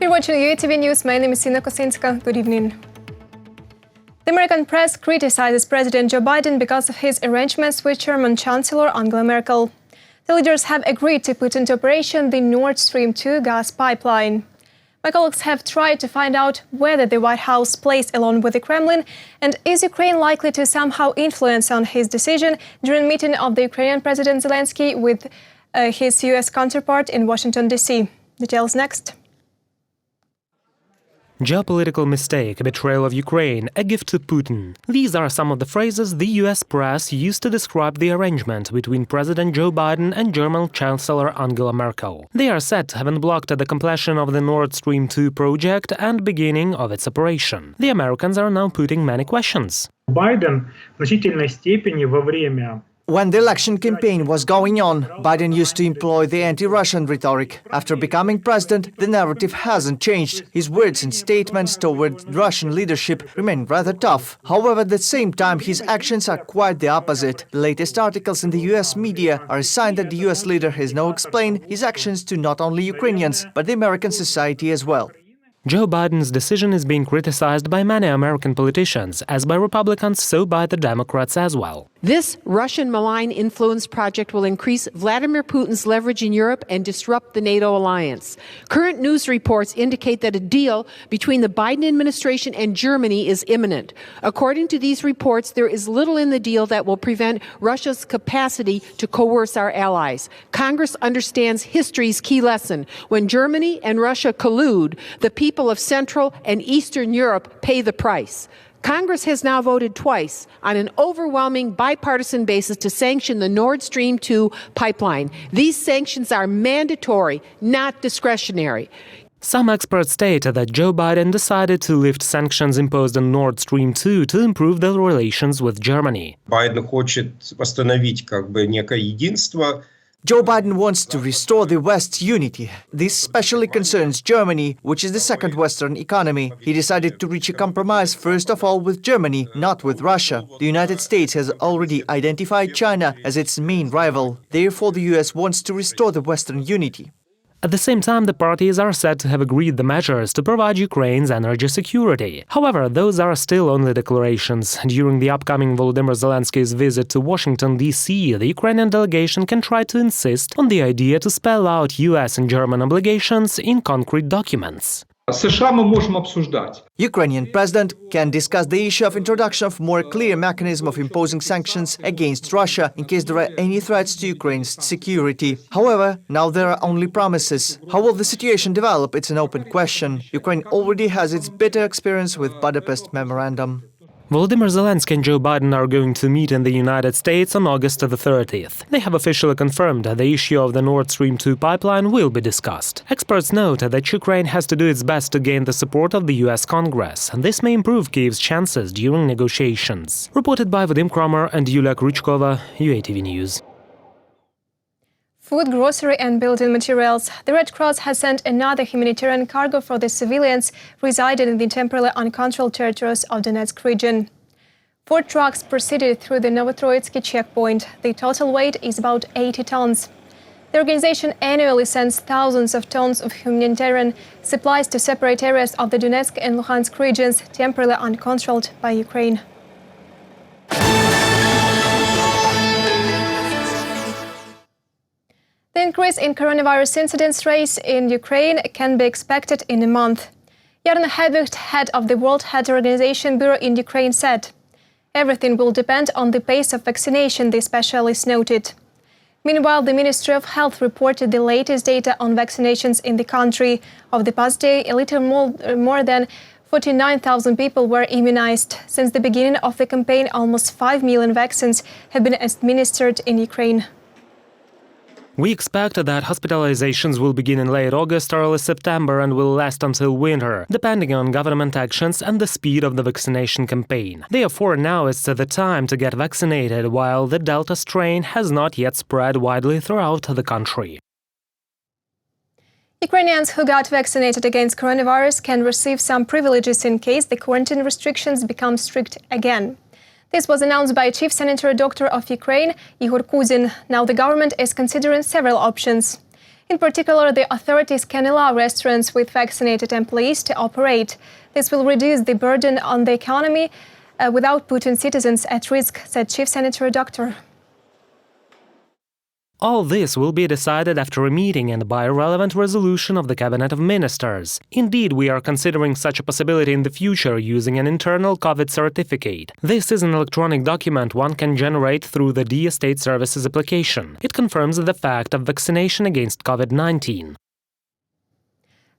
You're watching UATV News. My name is Sina Kosinska. Good evening. The American press criticizes President Joe Biden because of his arrangements with German Chancellor Angela Merkel. The leaders have agreed to put into operation the Nord Stream 2 gas pipeline. My colleagues have tried to find out whether the White House plays along with the Kremlin, and is Ukraine likely to somehow influence on his decision during a meeting of the Ukrainian President Zelensky with his U.S. counterpart in Washington, D.C. Details next. Geopolitical mistake, betrayal of Ukraine, a gift to Putin. These are some of the phrases the US press used to describe the arrangement between President Joe Biden and German Chancellor Angela Merkel. They are said to have blocked the completion of the Nord Stream 2 project and beginning of its operation. The Americans are now putting many questions. Байден в значительной степени во время When the election campaign was going on, Biden used to employ the anti-Russian rhetoric. After becoming president, the narrative hasn't changed. His words and statements toward Russian leadership remain rather tough. However, at the same time, his actions are quite the opposite. The latest articles in the US media are a sign that the US leader has now explained his actions to not only Ukrainians, but the American society as well. Joe Biden's decision is being criticized by many American politicians, as by Republicans, so by the Democrats as well. This Russian malign influence project will increase Vladimir Putin's leverage in Europe and disrupt the NATO alliance. Current news reports indicate that a deal between the Biden administration and Germany is imminent. According to these reports, there is little in the deal that will prevent Russia's capacity to coerce our allies. Congress understands history's key lesson. When Germany and Russia collude, the people of Central and Eastern Europe pay the price. Congress has now voted twice on an overwhelming bipartisan basis to sanction the Nord Stream 2 pipeline. These sanctions are mandatory, not discretionary. Some experts state that Joe Biden decided to lift sanctions imposed on Nord Stream 2 to improve the relations with Germany. Байден хочет восстановить некое единство. Joe Biden wants to restore the West's unity. This especially concerns Germany, which is the second Western economy. He decided to reach a compromise first of all with Germany, not with Russia. The United States has already identified China as its main rival. Therefore, the US wants to restore the Western unity. At the same time, the parties are said to have agreed the measures to provide Ukraine's energy security. However, those are still only declarations. During the upcoming Volodymyr Zelensky's visit to Washington, D.C., the Ukrainian delegation can try to insist on the idea to spell out US and German obligations in concrete documents. США мы можем обсуждать. Ukrainian president can discuss the issue of introduction of more clear mechanism of imposing sanctions against Russia in case there are any threats to Ukraine's security. However, now there are only promises. How will the situation develop? It's an open question. Ukraine already has its bitter experience with Budapest Memorandum. Volodymyr Zelensky and Joe Biden are going to meet in the United States on August the 30th. They have officially confirmed that the issue of the Nord Stream 2 pipeline will be discussed. Experts note that Ukraine has to do its best to gain the support of the US Congress, and this may improve Kyiv's chances during negotiations. Reported by Vadim Kromer and Yulia Krychkova, UATV News. Food, grocery and building materials. The Red Cross has sent another humanitarian cargo for the civilians residing in the temporarily uncontrolled territories of the Donetsk region. 4 trucks proceeded through the Novotroitsky checkpoint. The total weight is about 80 tons. The organization annually sends thousands of tons of humanitarian supplies to separate areas of the Donetsk and Luhansk regions temporarily uncontrolled by Ukraine. The increase in coronavirus incidence rates in Ukraine can be expected in a month. Yarna Hedvigt, head of the World Health Organization Bureau in Ukraine, said, "Everything will depend on the pace of vaccination," the specialist noted. Meanwhile, the Ministry of Health reported the latest data on vaccinations in the country. Of the past day, a little more than 49,000 people were immunized. Since the beginning of the campaign, almost 5 million vaccines have been administered in Ukraine. We expect that hospitalizations will begin in late August or early September and will last until winter, depending on government actions and the speed of the vaccination campaign. Therefore, now is the time to get vaccinated, while the Delta strain has not yet spread widely throughout the country. Ukrainians who got vaccinated against coronavirus can receive some privileges in case the quarantine restrictions become strict again. This was announced by Chief Sanitary Doctor of Ukraine, Igor Kuzin. Now the government is considering several options. In particular, the authorities can allow restaurants with vaccinated employees to operate. This will reduce the burden on the economy without putting citizens at risk, said Chief Sanitary Doctor. All this will be decided after a meeting and by a relevant resolution of the Cabinet of Ministers. Indeed, we are considering such a possibility in the future using an internal COVID certificate. This is an electronic document one can generate through the DIA State Services application. It confirms the fact of vaccination against COVID-19.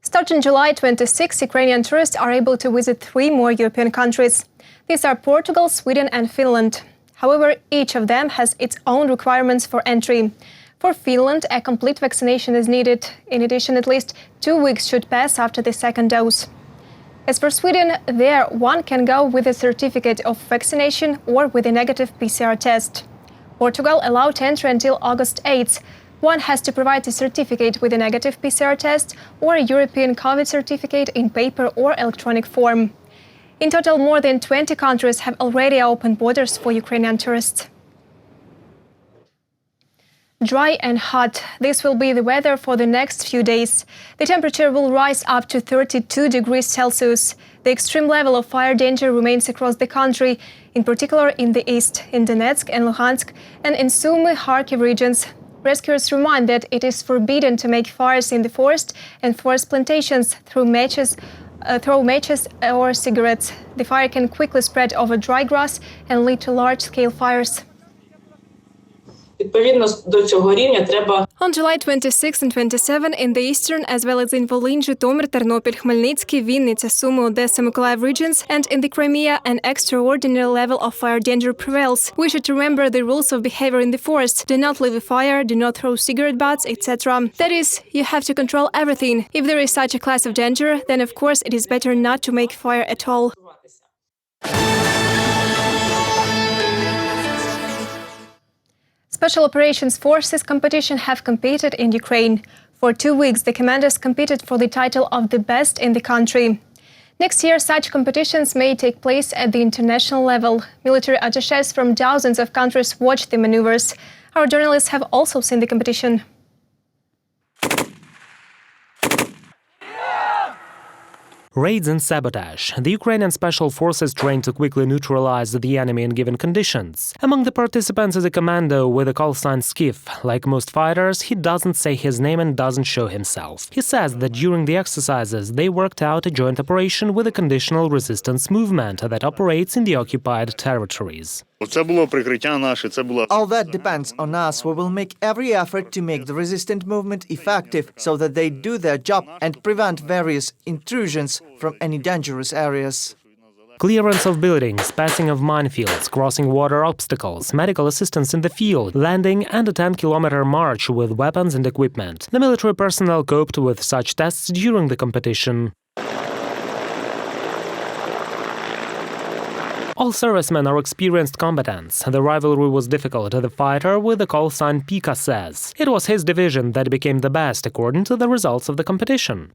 Starting July 26, Ukrainian tourists are able to visit 3 more European countries. These are Portugal, Sweden and Finland. However, each of them has its own requirements for entry. For Finland, a complete vaccination is needed. In addition, at least 2 weeks should pass after the second dose. As for Sweden, there one can go with a certificate of vaccination or with a negative PCR test. Portugal allowed entry until August 8th. One has to provide a certificate with a negative PCR test or a European COVID certificate in paper or electronic form. In total, more than 20 countries have already opened borders for Ukrainian tourists. Dry and hot. This will be the weather for the next few days. The temperature will rise up to 32 degrees Celsius. The extreme level of fire danger remains across the country, in particular in the east, in Donetsk and Luhansk, and in Sumy, Kharkiv regions. Rescuers remind that it is forbidden to make fires in the forest and forest plantations through matches or cigarettes. The fire can quickly spread over dry grass and lead to large-scale fires. On July 26 and 27 in the eastern as well as in Volyn, Zhytomyr, Ternopil, Khmelnytsky, Vinnytsia, Sumy, Odessa, Mykolaiv regions and in the Crimea an extraordinary level of fire danger prevails. We should remember the rules of behavior in the forest. Do not leave a fire, do not throw cigarette butts, etc. That is, you have to control everything. If there is such a class of danger, then of course it is better not to make fire at all. Special Operations Forces competition have competed in Ukraine. For 2 weeks, the commanders competed for the title of the best in the country. Next year, such competitions may take place at the international level. Military attachés from dozens of countries watched the maneuvers. Our journalists have also seen the competition. Raids and sabotage. The Ukrainian special forces trained to quickly neutralize the enemy in given conditions. Among the participants is a commando with a call sign Skiff. Like most fighters, he doesn't say his name and doesn't show himself. He says that during the exercises, they worked out a joint operation with a conditional resistance movement that operates in the occupied territories. All that depends on us. We will make every effort to make the resistant movement effective so that they do their job and prevent various intrusions from any dangerous areas. Clearance of buildings, passing of minefields, crossing water obstacles, medical assistance in the field, landing and a 10-kilometer march with weapons and equipment. The military personnel coped with such tests during the competition. All servicemen are experienced combatants. The rivalry was difficult, the fighter with the call sign Pika says. It was his division that became the best according to the results of the competition.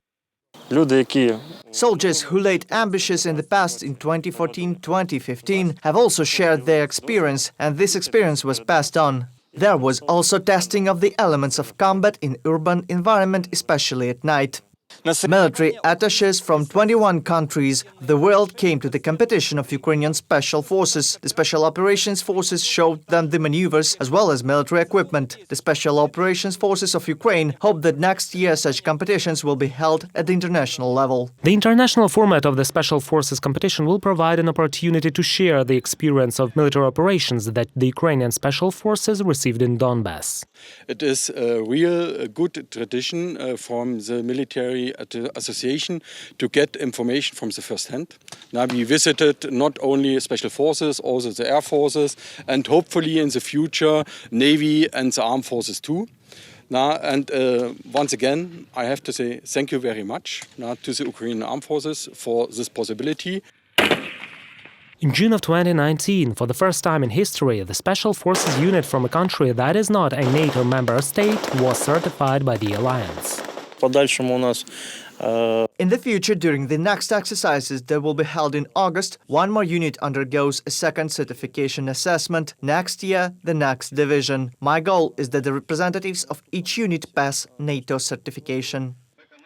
Soldiers who laid ambushes in the past in 2014-2015 have also shared their experience, and this experience was passed on. There was also testing of the elements of combat in urban environment, especially at night. Military attachés from 21 countries of the world came to the competition of Ukrainian special forces. The Special Operations Forces showed them the maneuvers as well as military equipment. The Special Operations Forces of Ukraine hope that next year such competitions will be held at the international level. The international format of the Special Forces competition will provide an opportunity to share the experience of military operations that the Ukrainian Special Forces received in Donbass. It is a real good tradition from the military association to get information from the first hand. Now we visited not only Special Forces, also the Air Forces, and hopefully in the future Navy and the Armed Forces too. Once again, I have to say thank you very much to the Ukrainian Armed Forces for this possibility. In June of 2019, for the first time in history, the Special Forces unit from a country that is not a NATO member state was certified by the alliance. В подальшому у нас In the future, during the next exercises that will be held in August, one more unit undergoes a second certification assessment. Next year, the next division. My goal is that the representatives of each unit pass NATO certification.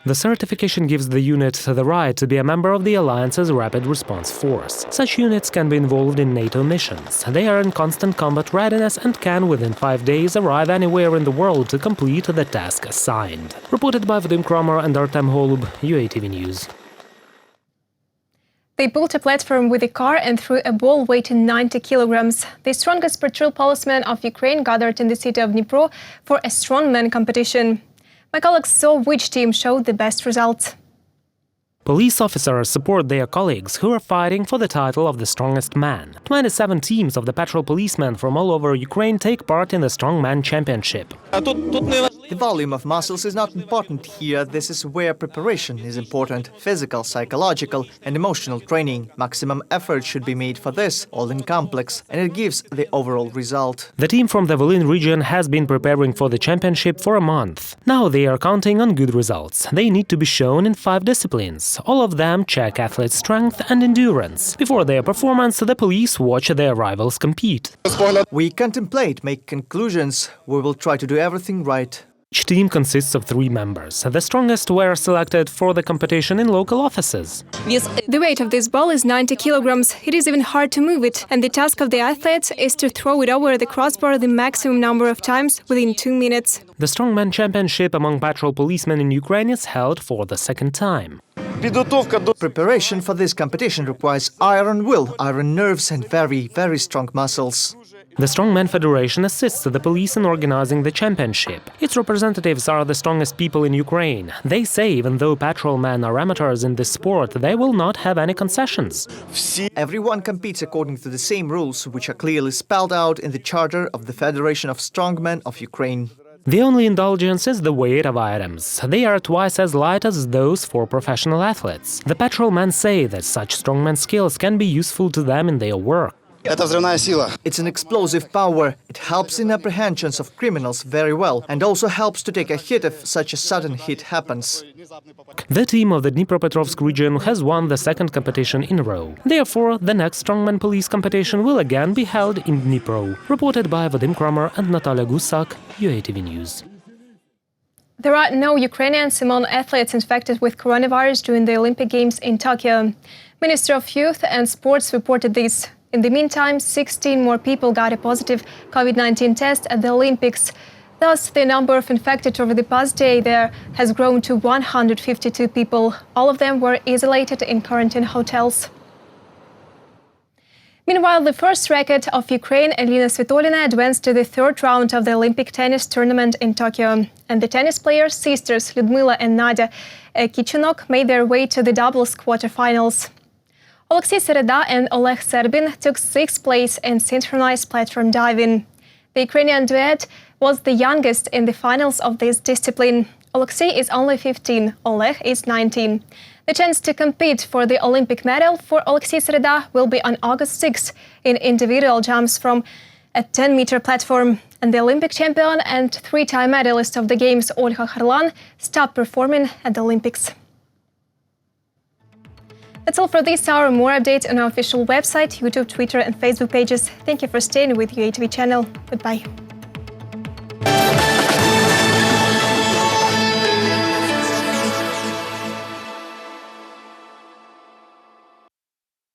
The certification gives the unit the right to be a member of the Alliance's Rapid Response Force. Such units can be involved in NATO missions. They are in constant combat readiness and can, within 5 days, arrive anywhere in the world to complete the task assigned. Reported by Vadim Kramer and Artem Holub, UATV News. They built a platform with a car and threw a ball weighing 90 kilograms. The strongest patrol policemen of Ukraine gathered in the city of Dnipro for a strongman competition. My colleagues saw which team showed the best results. Police officers support their colleagues who are fighting for the title of the strongest man. 27 teams of the patrol policemen from all over Ukraine take part in the Strongman Championship. The volume of muscles is not important here. This is where preparation is important. Physical, psychological and emotional training. Maximum effort should be made for this, all in complex, and it gives the overall result. The team from the Volyn region has been preparing for the championship for a month. Now they are counting on good results. They need to be shown in 5 disciplines. All of them check athletes' strength and endurance. Before their performance, the police watch their rivals compete. We contemplate, make conclusions. We will try to do everything right. Each team consists of 3 members. The strongest were selected for the competition in local offices. The weight of this ball is 90 kilograms. It is even hard to move it, and the task of the athletes is to throw it over the crossbar the maximum number of times within 2 minutes. The Strongman Championship among patrol policemen in Ukraine is held for the second time. Preparation for this competition requires iron will, iron nerves and very, very strong muscles. The Strongman Federation assists the police in organizing the championship. Its representatives are the strongest people in Ukraine. They say even though patrolmen are amateurs in this sport, they will not have any concessions. Everyone competes according to the same rules, which are clearly spelled out in the charter of the Federation of Strongmen of Ukraine. The only indulgence is the weight of items. They are twice as light as those for professional athletes. The patrolmen say that such strongman skills can be useful to them in their work. It's an explosive power. It helps in apprehensions of criminals very well and also helps to take a hit if such a sudden hit happens. The team of the Dnipropetrovsk region has won the second competition in a row. Therefore, the next Strongman police competition will again be held in Dnipro. Reported by Vadim Kramer and Natalia Gusak, UATV News. There are no Ukrainians among athletes infected with coronavirus during the Olympic Games in Tokyo. Minister of Youth and Sports reported this. In the meantime, 16 more people got a positive COVID-19 test at the Olympics. Thus, the number of infected over the past day there has grown to 152 people. All of them were isolated in quarantine hotels. Meanwhile, the first racket of Ukraine, Elina Svitolina, advanced to the third round of the Olympic tennis tournament in Tokyo. And the tennis players' sisters, Lyudmila and Nadia Kichenok, made their way to the doubles quarterfinals. Alexei Sereda and Oleg Serbin took 6th place in synchronized platform diving. The Ukrainian duet was the youngest in the finals of this discipline. Alexei is only 15, Oleg is 19. The chance to compete for the Olympic medal for Alexei Sereda will be on August 6 in individual jumps from a 10-meter platform. And the Olympic champion and 3-time medalist of the Games, Olga Harlan, stopped performing at the Olympics. That's all for this hour. More updates on our official website, YouTube, Twitter and Facebook pages. Thank you for staying with UATV channel. Goodbye.